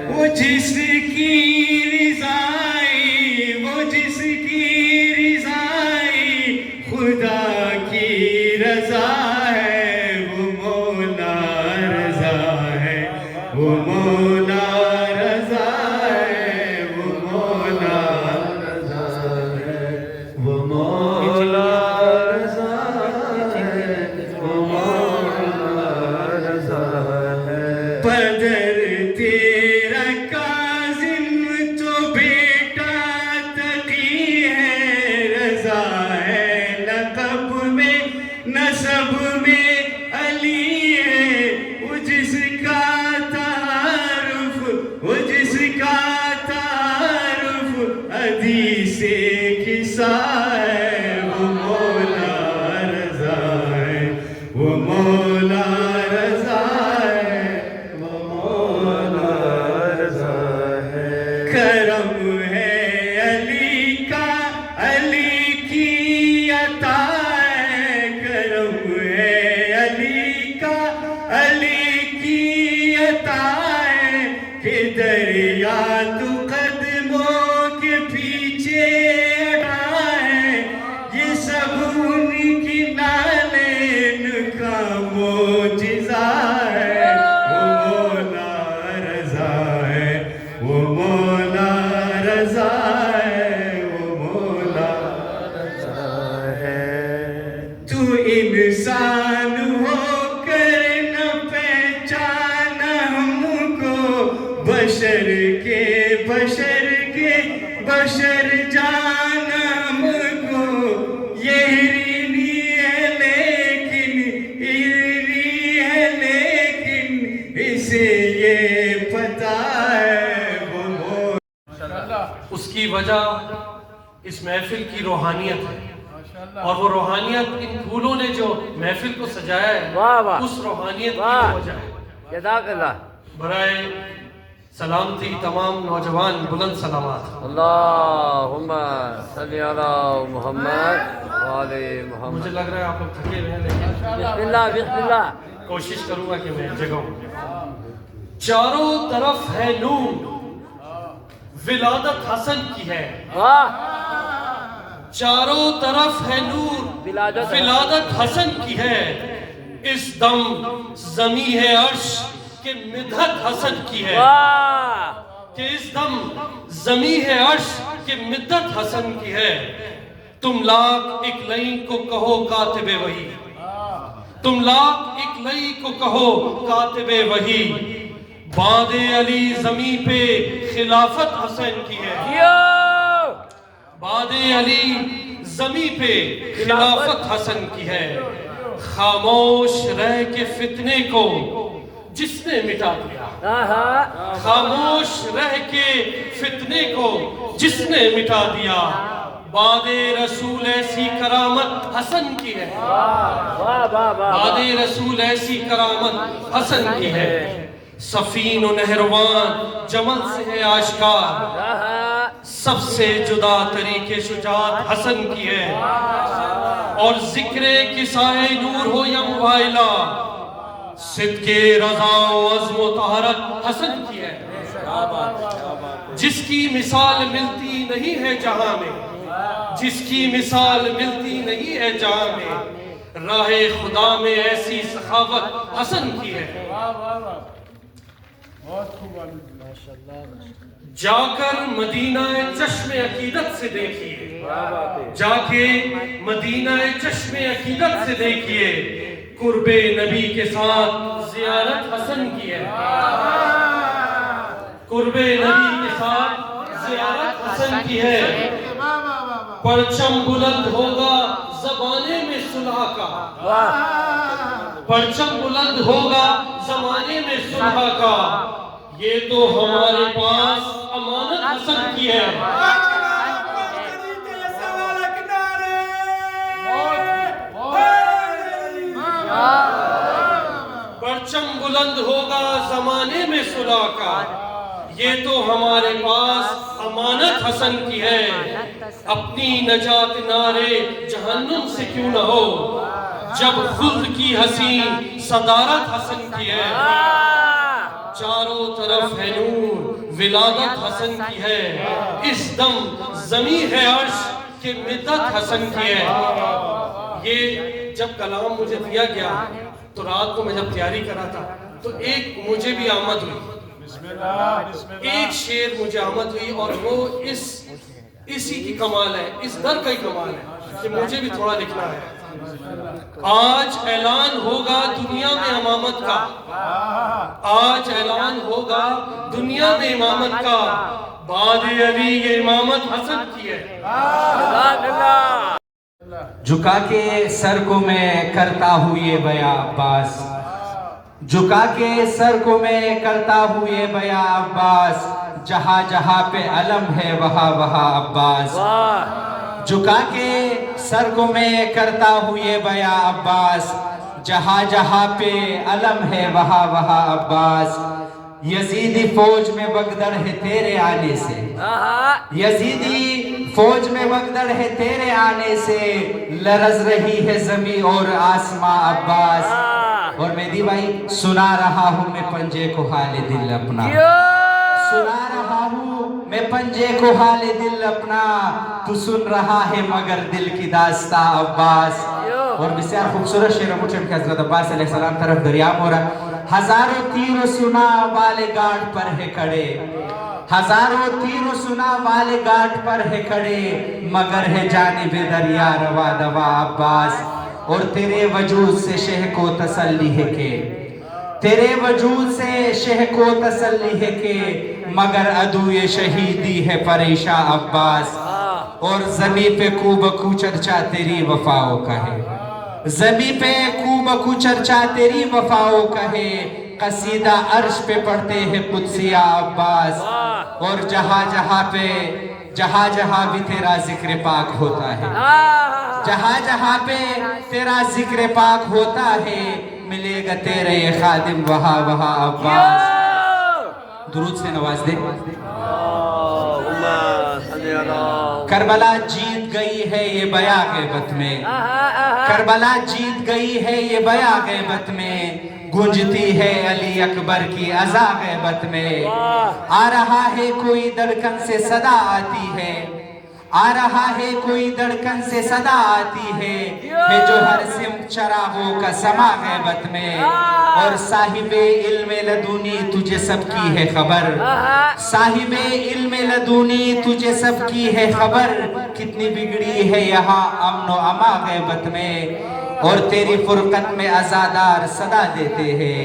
وہ جس کی رضائی، وہ جس کی رضائی خدا کی رضا ہے، وہ مولا رضا ہے، وہ مولا رضا ہے، وہ مولا رضا ہے، وہ مولا رضا ہے، وہ مولا رضا ہے۔ پدر تیرا کاظم تو بیٹا تقی ہے، رضا ہے لقب میں نسب میں علی ہے، وہ جس کا تعارف، وہ جس کا تعارف حدیث قصہ ہے، وہ مولا رضا ہے، وہ مولا رضا ہے، وہ مولا رضا ہے۔ کرم ہے علی کا، علی کی عطا ہے، کرم ہے علی کا، علی کی عطا ہے، کہ دریا تو قدموں کے پیچھے اڑا ہے، یہ سب ان کی نالین کا معجزہ ہے، وہ مولا رضا ہے، وہ مولا رضا ہے، وہ مولا رضا ہے۔ تو انسان ہو کر نہ پہچانا ہم کو، بشر کے بشر کے بشر جانا ہم کو، یہ ہرنی ہے لیکن ہرنی ہے لیکن اسے یہ پتہ ہے، وہ مولا۔ اس کی وجہ اس محفل کی روحانیت ہے، اور وہ روحانیت ان پھولوں نے جو محفل کو سجایا ہے، واہ واہ، اس روحانیت کی واہ، وجہ ہے۔ جزاک اللہ۔ برائے سلامتی تمام نوجوان بلند سلامات۔ اللہم صلی علی محمد وعلی مجھے محمد۔ لگ رہا ہے آپ لوگ تھکے ہوئے ہیں، لیکن بسم اللہ بسم اللہ۔ کوشش کروں گا کہ میں جگہوں۔ چاروں طرف ہے نور، ولادت حسن کی ہے، واہ، چاروں طرف ہے نور، ولادت حسن کی ہے، اس دم زمیں ہے عرش کہ مدحت حسن کی ہے، واہ، کہ اس دم زمیں ہے عرش کہ مدحت حسن کی ہے۔ تم لاکھ ایک لئی کو کہو کاتب وحی، تم لاکھ ایک لئی کو کہو کاتب وحی، باد علی زمیں پہ خلافت حسن کی ہے، کیوں؟ باد علی زمیں پہ خلافت حسن کی ہے۔ خاموش رہ کے فتنے کو جس نے مٹا دیا، آہا، خاموش رہ کے فتنے کو جس نے مٹا دیا، باد رسول ایسی کرامت حسن کی ہے، واہ واہ واہ باد رسول ایسی کرامت حسن کی ہے۔ سفین و نہروان جمل سے ہے آشکار، آہا، سب سے جدا طریقے شجاعت حسن کی ہے، اور ذکر کسائے نور ہو یا موائلہ، صدق رضا و عزم و طہارت حسن کی ہے، جس کی مثال ملتی نہیں ہے جہاں میں، جس کی مثال ملتی نہیں ہے جہاں میں، راہ خدا میں ایسی سخاوت حسن کی ہے۔ جا کر مدینہ چشم عقیدت سے دیکھیے، جا کے مدینہ چشم عقیدت سے دیکھیے، قرب نبی کے ساتھ زیارت حسن کی ہے، قرب نبی کے ساتھ زیارت حسن کی ہے۔ پرچم بلند ہوگا زمانے میں صلح کا، پرچم بلند ہوگا زمانے میں صلح کا، یہ تو ہمارے پاس امانت حسن کی ہے۔ پرچم بلند ہوگا زمانے میں صلح کا، یہ تو ہمارے پاس امانت حسن کی ہے۔ اپنی نجات نعرے جہنم سے کیوں نہ ہو، جب خلد کی حسین صدارت حسن کی ہے۔ طرف ہے نور ولادت حسن کی ہے، اس دم زمین ہے عرش کہ مدت حسن کی ہے۔ یہ جب کلام مجھے دیا گیا تو رات کو میں جب تیاری کرا تھا تو ایک مجھے بھی آمد ہوئی، ایک شعر مجھے آمد ہوئی، اور وہ اسی کی کمال ہے، اس در کا ہی کمال ہے کہ مجھے بھی تھوڑا لکھنا ہے۔ آج اعلان ہوگا دنیا میں امامت کا، آج اعلان ہوگا دنیا میں امامت کا، بعد علی یہ امامت حسن کی ہے۔ جھکا کے سر کو میں کرتا ہوں یہ بیاں عباس، جھکا کے سر کو میں کرتا ہوں یہ بیاں عباس، جہاں جہاں پہ علم ہے وہاں وہاں عباس۔ جھکا کے سر کو میں کرتا ہوں یہ بیاں عباس، جہاں جہاں پہ علم ہے وہاں وہاں عباس۔ یزیدی فوج میں بغدر ہے تیرے آنے سے، یزیدی فوج میں بغدر ہے تیرے آنے سے، لرز رہی ہے زمین اور آسماں عباس۔ اور مہدی بھائی سنا رہا ہوں میں پنجے کو حال دل اپنا، سنا رہا ہوں میں پنجے کو حال دل اپنا، تو سن رہا ہے مگر دل کی داستاں عباس۔ اور بسیار خوبصورت شعر مجھے کہ حضرت عباس علیہ السلام طرف دریام ہو رہا، ہزاروں تیر و سنا والے گاٹ پر ہے کھڑے، ہزاروں تیر و سنا والے گاٹ پر ہے کھڑے، مگر ہے جانب دریا روا دوا عباس۔ اور تیرے وجود سے شہ کو تسلی ہے کہ، تیرے وجود سے شہ کو تسلی ہے کہ، مگر عدوِ شہیدی ہے پریشاں عباس۔ اور زمین پہ کو بکو چرچا تیری وفاؤں کا ہے، زمین پہ کو بکو چرچا تیری وفاؤں کا ہے، قصیدہ عرش پہ پڑھتے ہیں قدسیہ عباس۔ اور جہاں جہاں پہ جہاں جہاں بھی تیرا ذکر پاک ہوتا ہے، جہاں جہاں پہ تیرا ذکر پاک ہوتا ہے، ملے گا تیرے یہ خادم وہاں وہاں عباس۔ درود سے نواز دے۔ کربلا جیت گئی ہے یہ بیاں غیبت میں، کربلا جیت گئی ہے یہ بیاں غیبت میں، گونجتی ہے علی اکبر کی اذاں غیبت میں۔ آ رہا ہے کوئی دھڑکن سے صدا آتی ہے، آ رہا ہے کوئی دھڑکن سے صدا آتی ہے جو ہر سمت چراغوں کا سما غیبت میں۔ اور صاحب علم لدونی تجھے سب کی ہے خبر، صاحب علم لدونی تجھے سب کی ہے خبر، کتنی بگڑی ہے یہاں امن و اما غیبت میں۔ اور تیری فرقت میں عزادار صدا دیتے ہیں،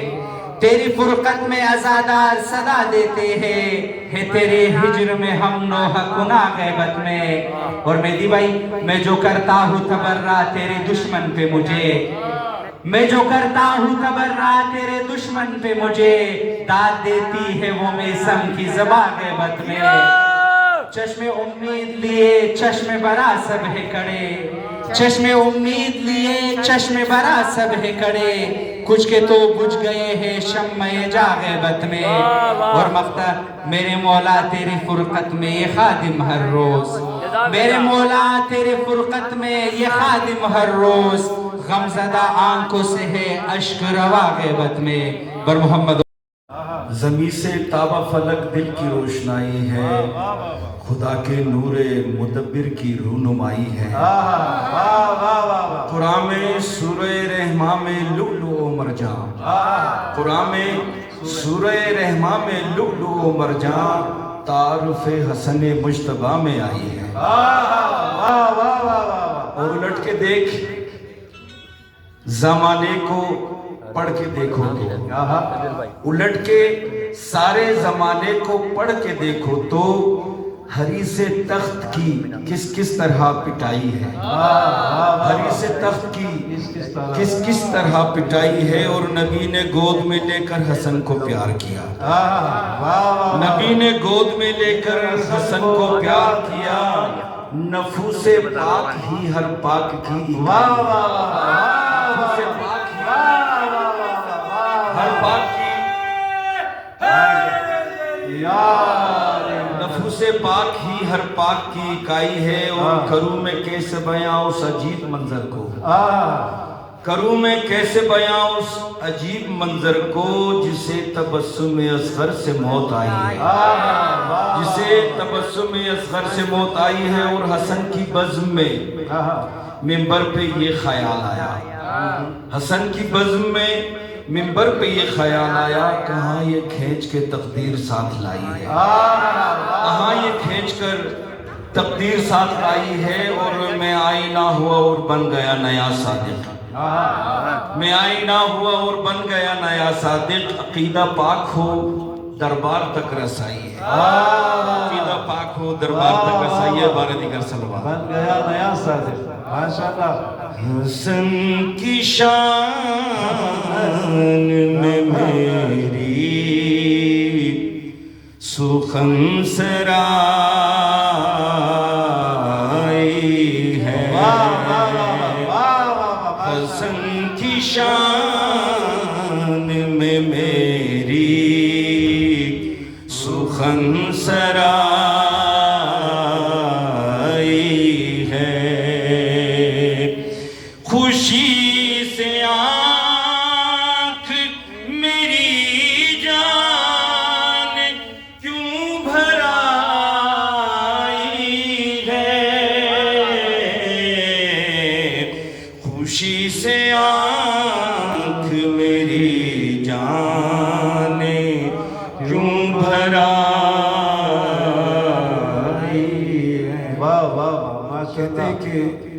تیری فرقت میں عزادار صدا دیتے ہیں، ہے تیرے ہجر میں ہم نوح کنا غیبت میں۔ اور مہدی بھائی میں جو کرتا ہوں تبرہ تیرے دشمن پہ مجھے، میں جو کرتا ہوں تبرہ تیرے دشمن پہ مجھے، داد دیتی ہے وہ میسم کی زباں غیبت میں۔ چشم امید لیے چشم برا سب ہے کڑے، چشم امید لیے چشم برا سب ہے کڑے، کچھ کے تو بجھ گئے ہیں شمع جا غیبت میں۔ اور مقتہ میرے مولا تیری فرقت میں یہ خادم ہر روز، میرے مولا تیرے فرقت میں یہ خادم ہر روز، غمزدہ آنکھوں سے ہے اشک روا غیبت میں۔ بر محمد زمین سے تابہ فلک دل کی روشنائی ہے، خدا کے نور مدبر کی رونمائی ہے۔ قرآن میں سورہ رحمان میں لؤلؤ و مرجان، قرآن میں سورہ رحمان میں لؤلؤ و مرجان، تعارف حسن مجتبیٰ میں آئی ہے۔ اور الٹ کے دیکھ زمانے کو پڑھ کے دیکھو تو، الٹ کے سارے زمانے کو پڑھ کے دیکھو تو، حریث تخت کی کس کس طرح پٹائی ہے، حریث تخت کی کس کس طرح پٹائی ہے۔ اور نبی نے گود میں لے کر حسن کو پیار کیا، نبی نے گود میں لے کر حسن کو پیار کیا، نفوس پاک ہی ہر پاک کی، نفوس پاک ہر پاک کی، نفوس پاک ہی ہر پاک کی اکائی ہے۔ اور کروں میں کیسے بیاں اس عجیب منظر کو، کروں میں کیسے بیاں اس عجیب منظر کو جسے تبسم اصغر سے موت آئی ہے، جسے تبسم اصغر سے موت آئی ہے، اور حسن کی بزم میں منبر پہ یہ خیال آیا، حسن کی بزم میں منبر پہ یہ خیال آیا، کہاں یہ کھینچ کے تقدیر ساتھ لائی ہے، کہاں یہ کھینچ کر تقدیر ساتھ لائی ہے، اور میں آئینہ ہوا اور بن گیا نیا صادق، میں آئینہ ہوا اور بن گیا نیا صادق، عقیدہ پاک ہو دربار تک رسائی ہے، عقیدہ پاک ہو دربار تک رسائی ہے، بارہ دیگر سلوات بن گیا نیا صادق، ماشاءاللہ۔ حسن کی شان میں میری سخن سرائی ہے، حسن کی شان میں میری سخن سرائی ہے، خوشی سے آنکھ میری جان کیوں بھر آئی ہے، خوشی سے آنکھ میری جان کیوں بھر آئی ہے۔ واہ واہ واہ، کہتے ہیں ماشاءاللہ۔ کہ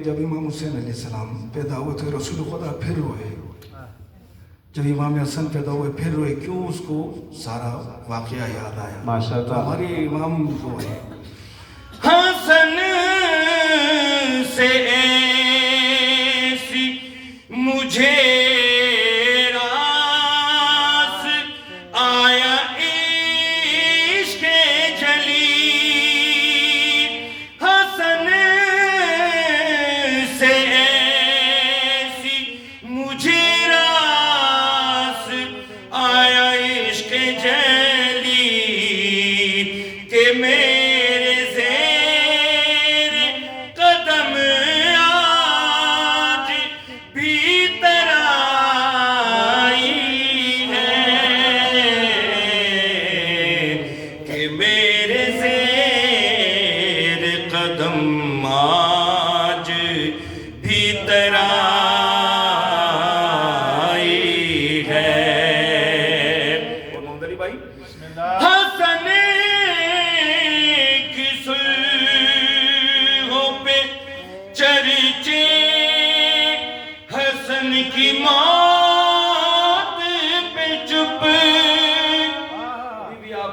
جب امام حسین علیہ السلام پیدا ہوئے تو رسول خدا پھر روئے، جب امام حسن پیدا ہوئے پھر روئے، کیوں؟ اس کو سارا واقعہ یاد آیا۔ ماشاءاللہ۔ ہمارے امام جو ہے حسن سے ایسی مجھے راس آیا عشق جلی، حسن سے ایسی مجھے راس آیا عشق جلی کہ میرے زیر قدم آج بھی ترائی ہے، کہ میرے زیر قدم آج بھی ترائی ہے۔ اور محمد علی بھائی حسن کی سلحوں پہ چرچے، حسن کی موت پہ چپ، ابھی بھی آپ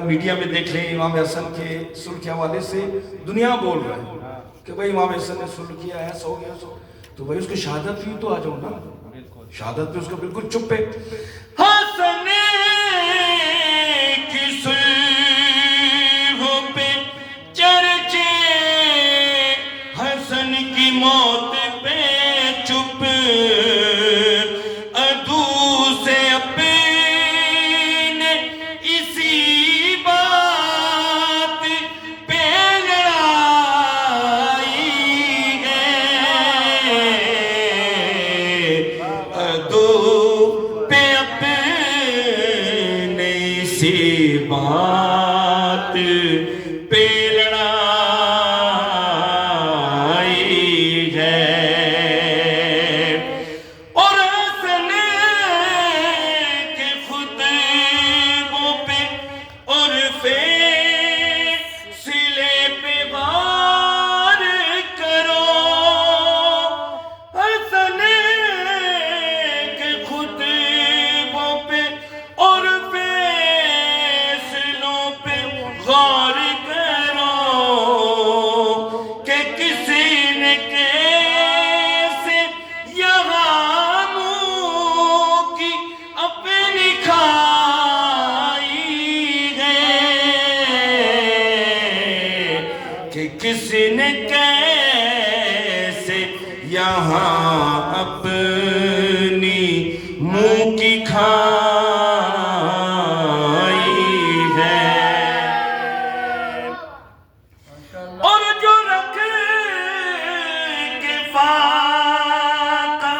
میڈیا میں دیکھ لیں، امام حسن کے صلح کے حوالے سے دنیا بول رہا ہے کہ بھائی امام حسن نے صلح کیا ہے، سو گیا سو، تو بھائی اس کو شہادت بھی تو آ جاؤ نا، شہادت پہ اس کو بالکل چپ ہے۔ حسن کی سلحوں پہ چرچے، حسن کی موت پہ چپ، عدو سے اپنے اسی بات پہ لڑائی ہے، عدو پہ اپنے اسی بات پہ لڑائی ہے، اور حسن کے خطبوں پہ اور فیصلے پہ غور کرو، حسن کے خطبوں پہ اور فیصلوں پہ غور کرو، کہ کسی نے کیسے یہاں منہ کی اپنی کھائی ہے، کہ کسی نے کیسے یہاں اپنی منہ کی کھائی ہے، اور جو رکھ کے فاقہ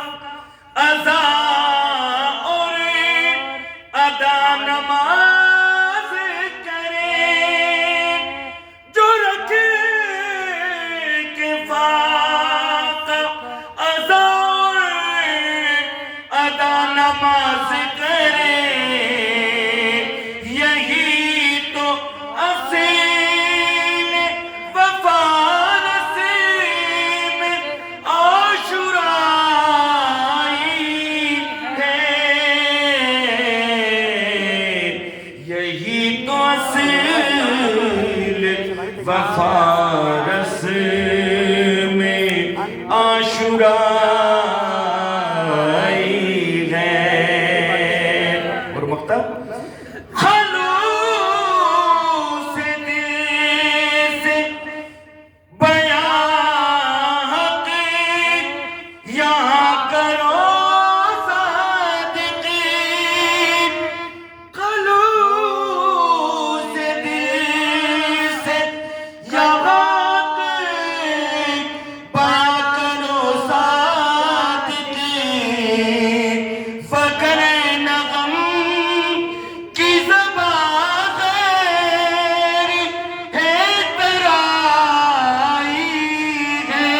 نماز کرے جو رکھے کے فاقہ اذا ادا نماز کرے یہی تو اصیل وفا نسیم عاشورائی ہے یہی تو اصیل وفا رسم عاشورائی ہے اور مقطع خلوص دل سے بیان حقیق یہاں کرو صادقین خلوص دل سے یہاں حقیق بیان کرو صادقین فکر نغم کی زبان غیر ہے ترائی ہے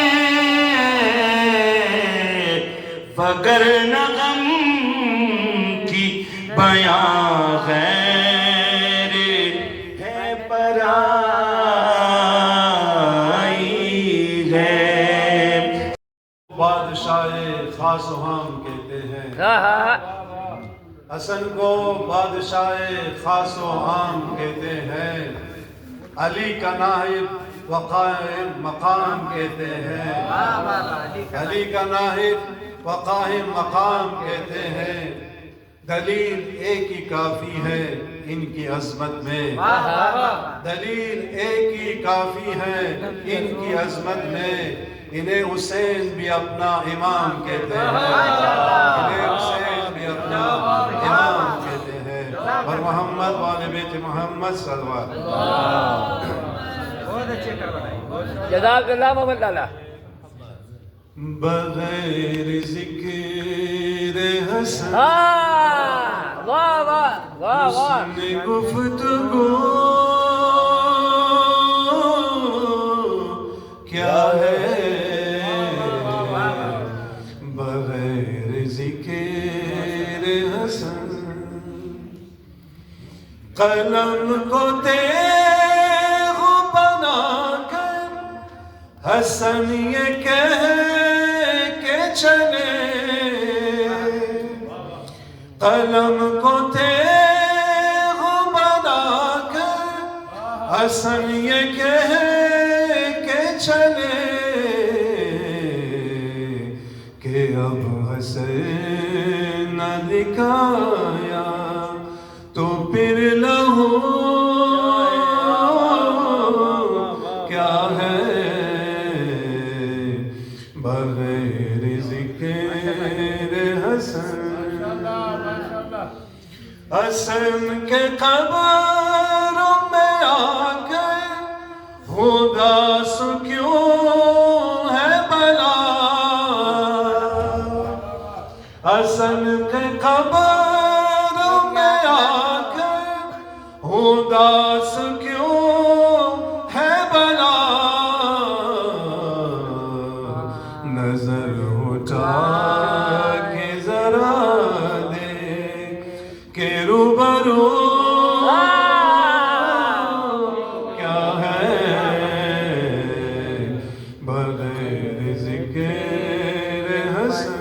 فکر نغم کی بیان غیر ہے پرائی ہے بادشاہ خاص و عام کہتے ہیں حسن کو بادشاہ خاص و عام کہتے ہیں علی کا نائب وقائم مقام کہتے ہیں علی کا نائب وقائم مقام کہتے ہیں دلیل ایک ہی کافی ہے ان کی عظمت میں دلیل ایک ہی کافی ہے ان کی عظمت میں انہیں حسین بھی اپنا امام کہتے ہیں انہیں حسین بھی اپنا امام کہتے ہیں اور محمد والے بیت محمد صلی اللہ علیہ وسلم جزاک اللہ محمد لالا بغیر ذکر حسن واہ واہ واہ واہ حسن گفتگو کیا ہے بغیر ذکر حسن قلم کو تیغ بنا کر حسن یہ کہہ کے چلے قلم کو تیغ بنا کر حسن یہ کہہ کے چلے کہ اب حسین نہ دکھایا تو پھر لہو کیا ہے بغیر ذکر حسن حسن کے قبروں میں آ کر اداس کیوں ہے بلا حسن کے قبروں میں آ کر اداس کیوں ہے بلا نظر اٹھا کے ذرا دیکھ کہ روبرو کیا ہے بغیر ذکر حسن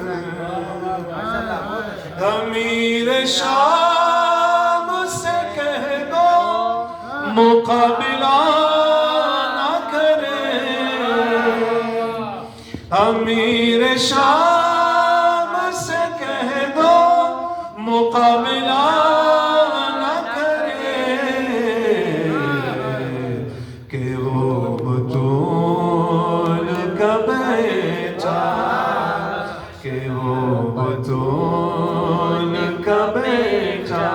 امیر شام سے کہہ دو مقابلہ نہ کرے امیر شام سے کہہ دو مقابلہ نہ کرے کہ وہ بطول کا بیٹا کہ وہ بطول کا بیٹا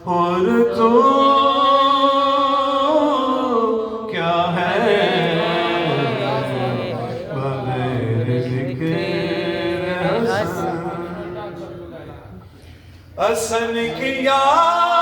اور تو کیا ہے بغیر ذکر حسن حسن کی یاد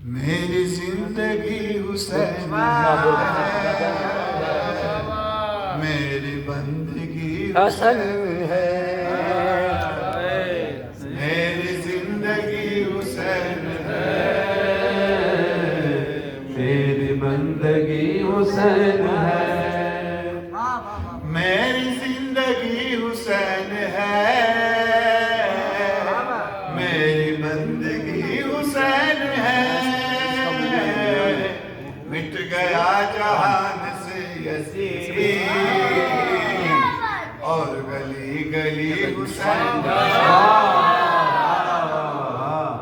میری زندگی حسین ہے، میری بندگی حسن ہے، میری زندگی حسین ہے، میری بندگی حسین ہے، میری زندگی حسین ہے، میری بندگی حسین ہے، مٹ گیا جہان سے یزید اور گلی گلی حسین ہے،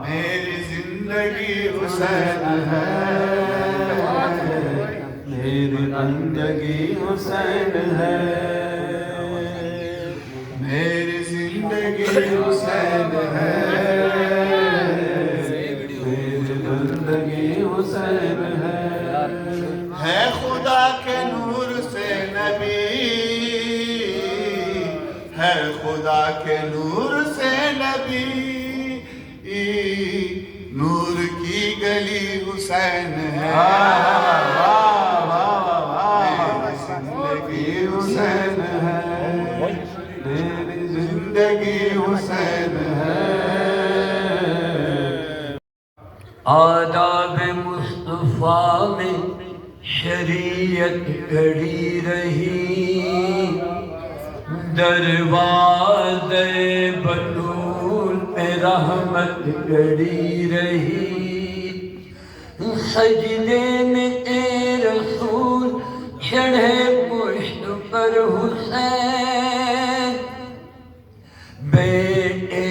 میری زندگی حسین ہے، میری بندگی حسین ہے، میری زندگی حسین ہے، میری بندگی حسین ہے خدا کے نور سے نبی، ہے خدا کے نور سے نبی، نور کی گلی حسین ہے، میری زندگی حسین ہے، میری زندگی حسین ہے، آداب مصطفیٰ میں شریعت کھڑی رہی، دروازے بطول پہ رحمت کھڑی رہی، سجدے میں اے رسول چڑھے پشت پر حسین، بیٹے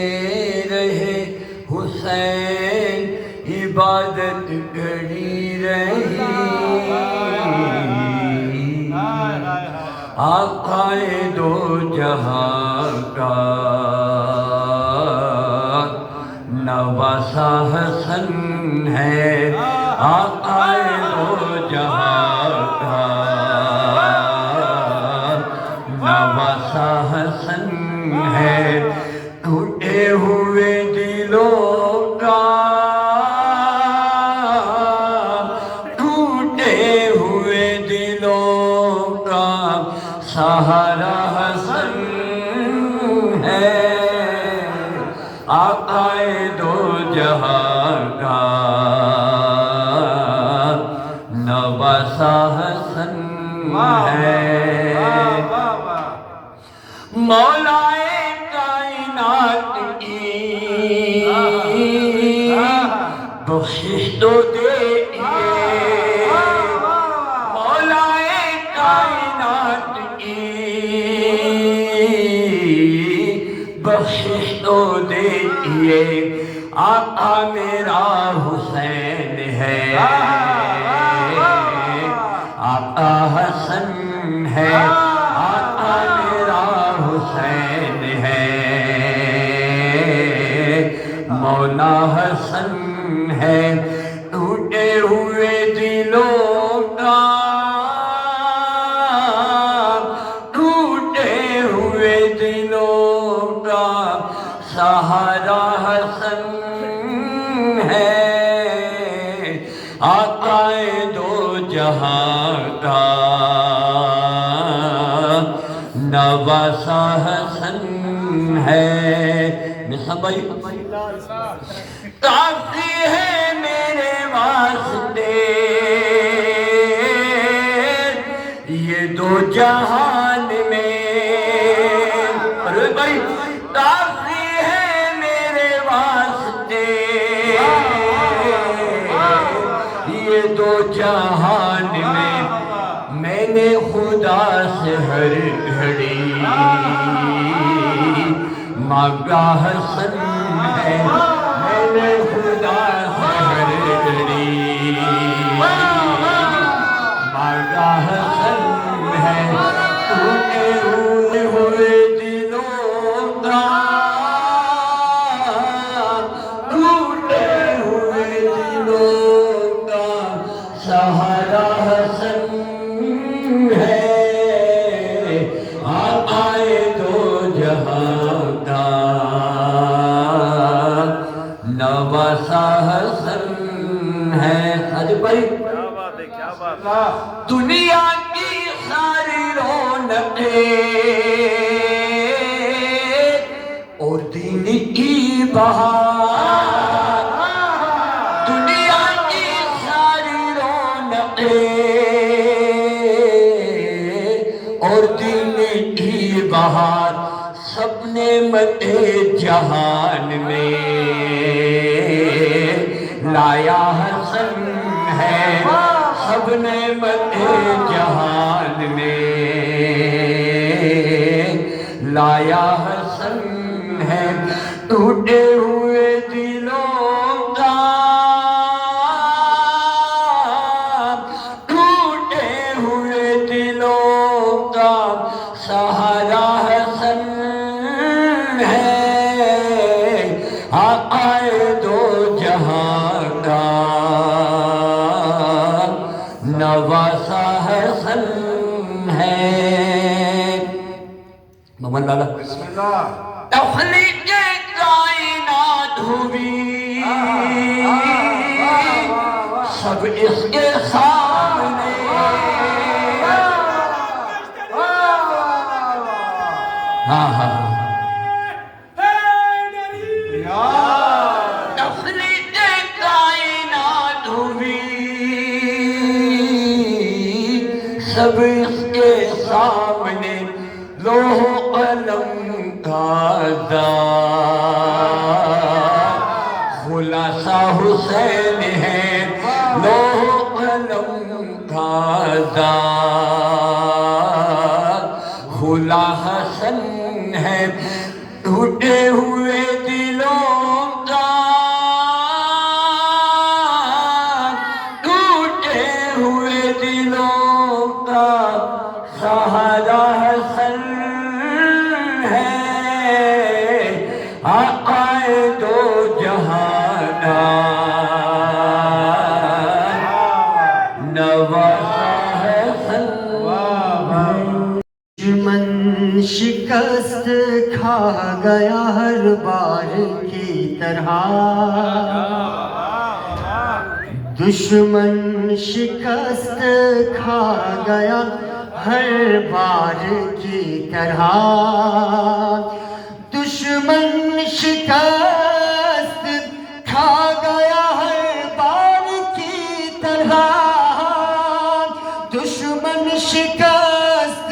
رہے حسین عبادت کھڑی رہی، آقا دو جہاں کا نواسا حسن ہے، آقا دو جہاں کا نواسا حسن ہے، ٹوٹے ہوئے دلوں کا، ٹوٹے ہوئے دلوں کا سہارا حسن ہے، آقا دو جہاں کا نواسا حسن ہے، مولائے کائنات کی بخشش تو دیئے، مولائے کائنات کی بخشش تو دیئے، آقا میرا حسین ہے، آقا حسن ہے، آقا میرا حسین ہے، مولا حسن ہے، ٹوٹے ہوئے دلوں کا، ٹوٹے ہوئے دلوں کا سہارا حسن ہے، آقا دو جہاں کا نواسا حسن ہے، نصاب بھائی کافی ہے میرے واسطے یہ دو جہان میں، ارے بھائی کافی ہے میرے واسطے یہ دو جہان میں نے خدا سے ہر گھڑی مانگا حسن ہے، میں نے خدا سے ہر گھڑی مانگا حسن ہے، ٹوٹے ہوئے دلوں کا، ٹوٹے ہوئے دلوں کا سہارا حسن ہے، آقا دو جہاں کا نواسا حسن ہے. عجب بھائی دنیا کی ساری رونقیں اور دین کی بہار, دنیا کی ساری رونقیں اور دین کی بہار, سب نعمت جہان میں لایا حسن ہے, سب نعمت جہان میں لایا حسن ہے. ٹوٹے ہوئے دلوں کا, ٹوٹے ہوئے دلوں کا سہارا حسن ہے, آقا دو جہاں کا نواسا حسن ہے. محمد لالا بسم اللہ. تخلیق کائنات ہوئی سب اس کے سامنے, ہاں ہاں تخلیق کائنات ہوئی سب اس کے سامنے, لوح قلم کا دار خلاصہ حسین ہے, لوح قلم کا دار خلا حسن ہے. ٹوٹے ہوئے دلوں کا, ٹوٹے ہوئے دلوں کا سہارا حسن ہے, آقا دو جہاں کا نواسا حسن. دشمن شکست کھا گیا ہر بار کی طرح, دشمن شکست کھا گیا ہر بار کی طرح, دشمن شکست کھا گیا ہر بار کی طرح, دشمن شکست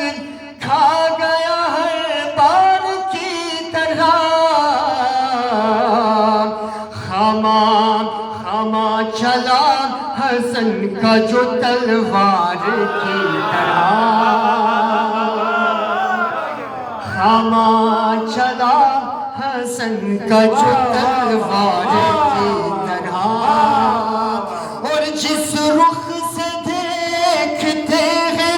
کھا گیا ہر بار کی طرح, خامہ چلا حسن کا جو تلوار کی طرح, خامہ چلا حسن کا جو تلوار کی طرح, اور جس رخ سے دیکھتے ہیں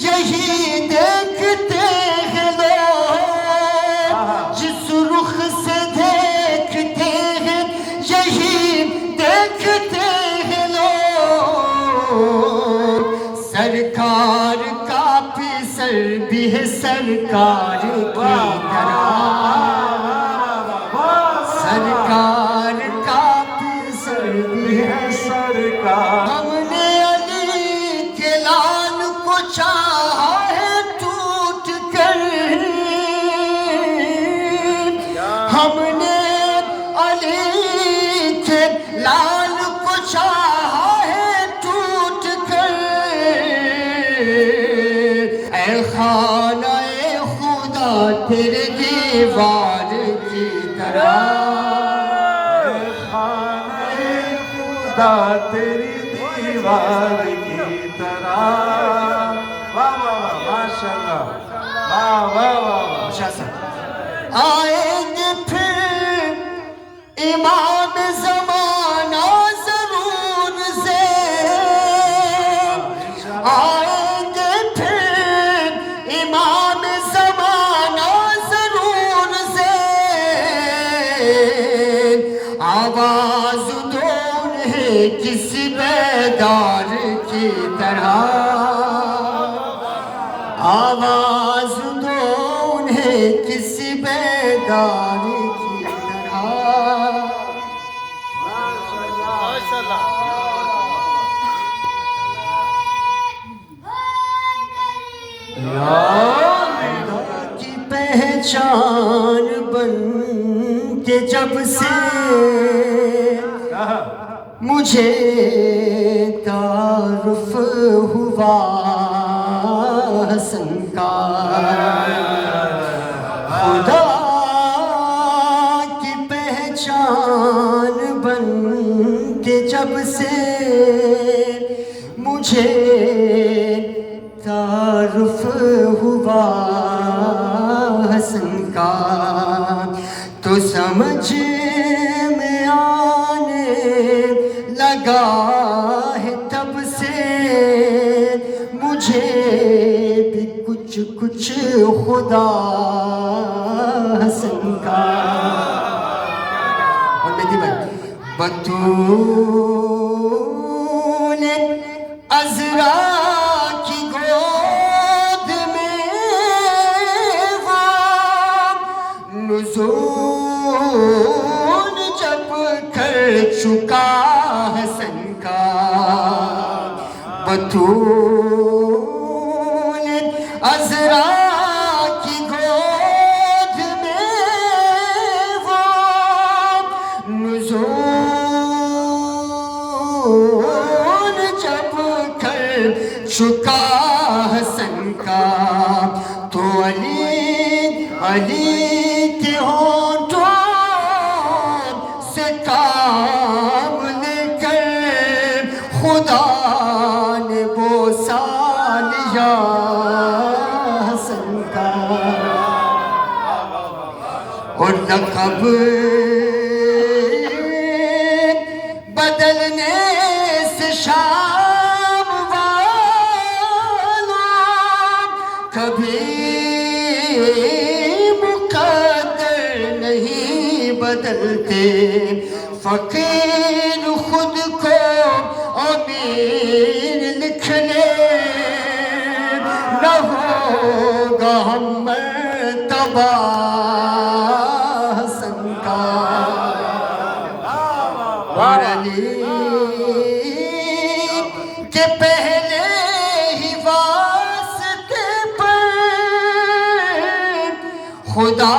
یہی دیکھتے ہیں لوگ, جس رخ سے دیکھتے ہیں یہی دیکھتے ہیں لوگ, سرکار کا پیسر بھی ہے سرکار کی طرح, سرکار کا پیسر بھی ہے سرکار. ہم نے علی کے لال کو چاہا ہے ٹوٹ کر, ہم نے علی کے لال کو چاہا ہے ٹوٹ کر, اے خانہ خدا تیرے دیوار کی طرح, خدا تیری دیوار کی طرح. واہ واہ واہ ماشاء اللہ, واہ واہ واہ. آئیں گے پھر امام زمانہ ضرور سے, آئیں گے پھر امام زمانہ ضرور سے, آواز دو انہیں کسی بیدار کی طرح, آواز دو انہیں کسی بیدار کی طرح. کی پہچان بن کے جب سے مجھے تعارف ہوا حسن کا، خدا کی پہچان بن کے جب سے مجھے تعارف ہوا حسن کا، تو سمجھ میں آنے لگا ہے تب سے مجھے بھی کچھ کچھ خدا حسن کا۔ اور مہدی بھائی، بطول عذرا کی گود میں وہ نزول جب کر چکا حسن کا، بطول عذرا کی گود میں وہ نزول جب کر چکا حسن کا، تو علی کے ہونٹوں سے کام لے کر خدا نے بوسا لیا حسن کا، اور لقب بدلنے سے شام والوں کبھی مقدر نہیں بدلتے، فقیر خود کو امیر لکھ لے نہ ہوگا ہم مرتبہ حسن کا، اور علی کے پہلے ہی واسطے پر خدا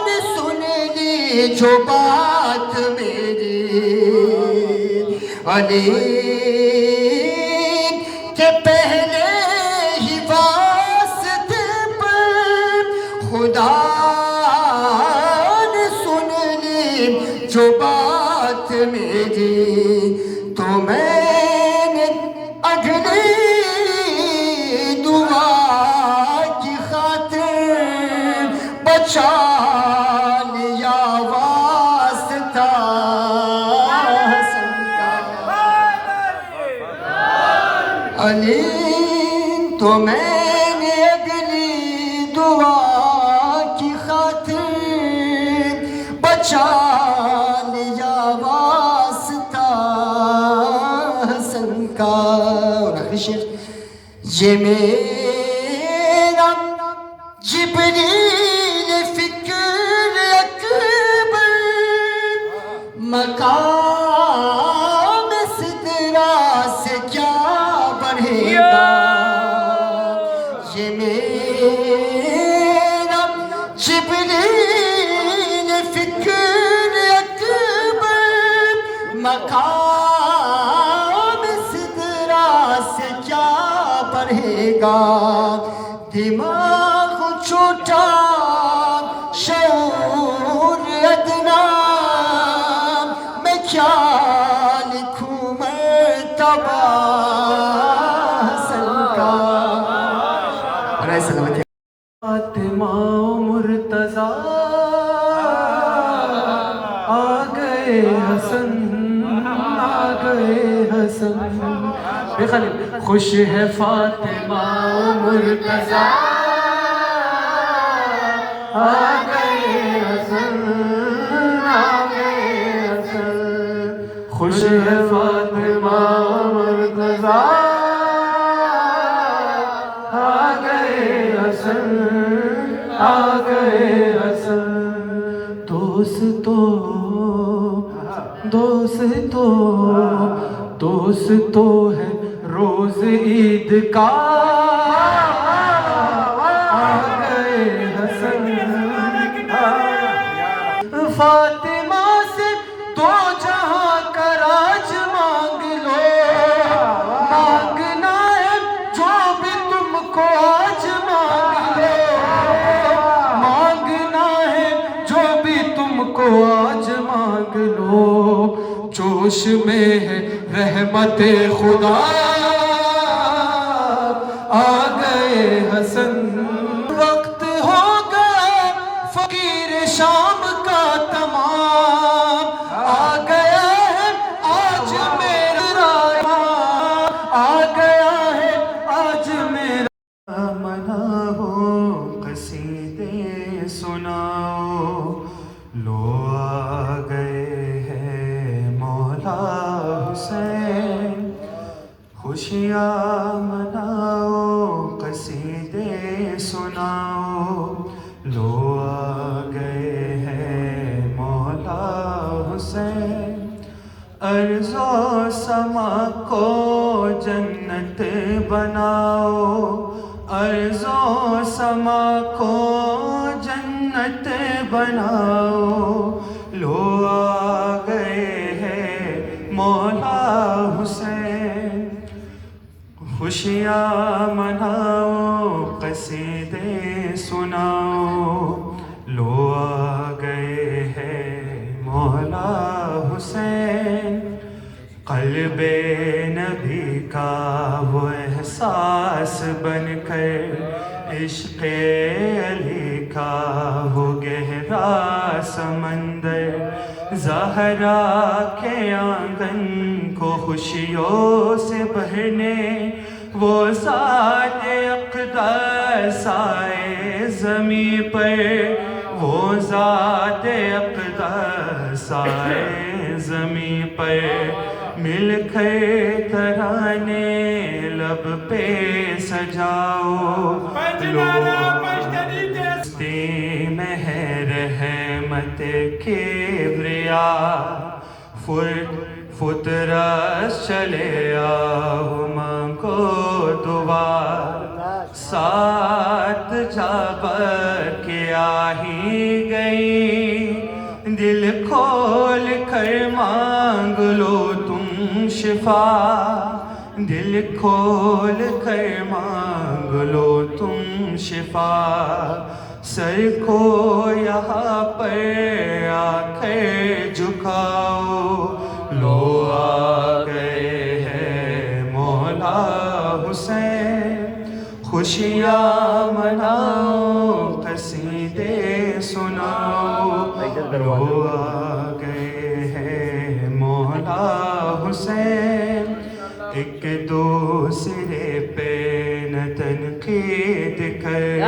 نے سن لی جو بات میری، علی کے پہلے ہی واسطے پر خدا نے سن لی جو بات میری، تو میں نے اگلی دعا کی خاطر بچا لیا واسطہ حسن کا، علی تو میں نے اگلی دعا کی خاطر بچا لیا واسطہ حسن کا، اور آخری شعر، یہ میرا جبریل فکر اکبر مقام سدرا سے کیا بڑھے گا، یہ میرا جبریل فکر اکبر مقام سدرا سے کیا بڑھے گا، دماغ چھوٹا شعور ادنا میں کیا لکھوں مرتبہ حسن کا، رائے سلامت فاطمہ مرتضیٰ آ گئے حسن، آ گئے حسن، خوش ہے فاطمہ مرتضیٰ آ گئے حسن، آ گئے حسن، خوش ہے فاطمہ مرتضیٰ آ گئے حسن، آ گئے حسن، دوست تو ہے روز عید کا آ گئے حسن فاطمہ سے دو جہاں کا راج مانگ لو مانگنا ہے جو بھی تم کو آج مانگ لو مانگنا ہے جو بھی تم کو آج مانگ لو جوش میں ہے رحمت خدا آ گئے حسن وقت ہو گیا فقیر شام کا تمام آ گیا ہے آج میرا آ گیا ہے آج میرا مناؤ قصیدے سناؤ لو آ گئے ہیں مولا حسین خوشیاں مناؤ قصیدے سناؤ لو آ گئے ہیں مولا حسین ارض و سما کو جنت بناؤ ارض و سما کو جنت بناؤ لو آ گئے ہیں مولا حسین خوشیاں مناؤ قصیدے سناؤ لو آ گئے ہیں مولا حسین قلب نبی کا وہ احساس بن کر عشق علی کا وہ گہرا سمندر زہرا کے آنگن کو خوشیوں سے بھرنے وہ ذات اقدس آئے زمیں پر وہ ذات اقدس آئے زمیں پر مل کر ترانے لب پہ سجاؤ لو ہستی میں ہے رحمت کبریا فطرت چلے آؤ مانگو دعا ساتھ جا کے آ ہی گئی دل کھول کر مانگ لو تم شفا دل کھول کر مانگ لو تم شفا سر کو یہاں پر آ کر جھکاؤ لو آ گئے ہیں مولا حسین خوشیاں مناؤ قصیدے سناؤ لو آ گئے ہیں مولا حسین ایک دوسرے پہ نہ تنقید کر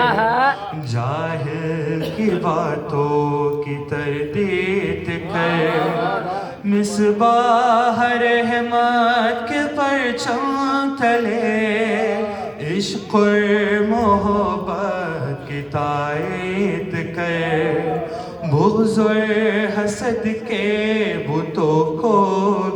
جاہل کی باتوں کی تردید کر مصباح رحمت کے پرچم تلے عشق اور محبت کی تائید کر بغض اور حسد کے بتوں کو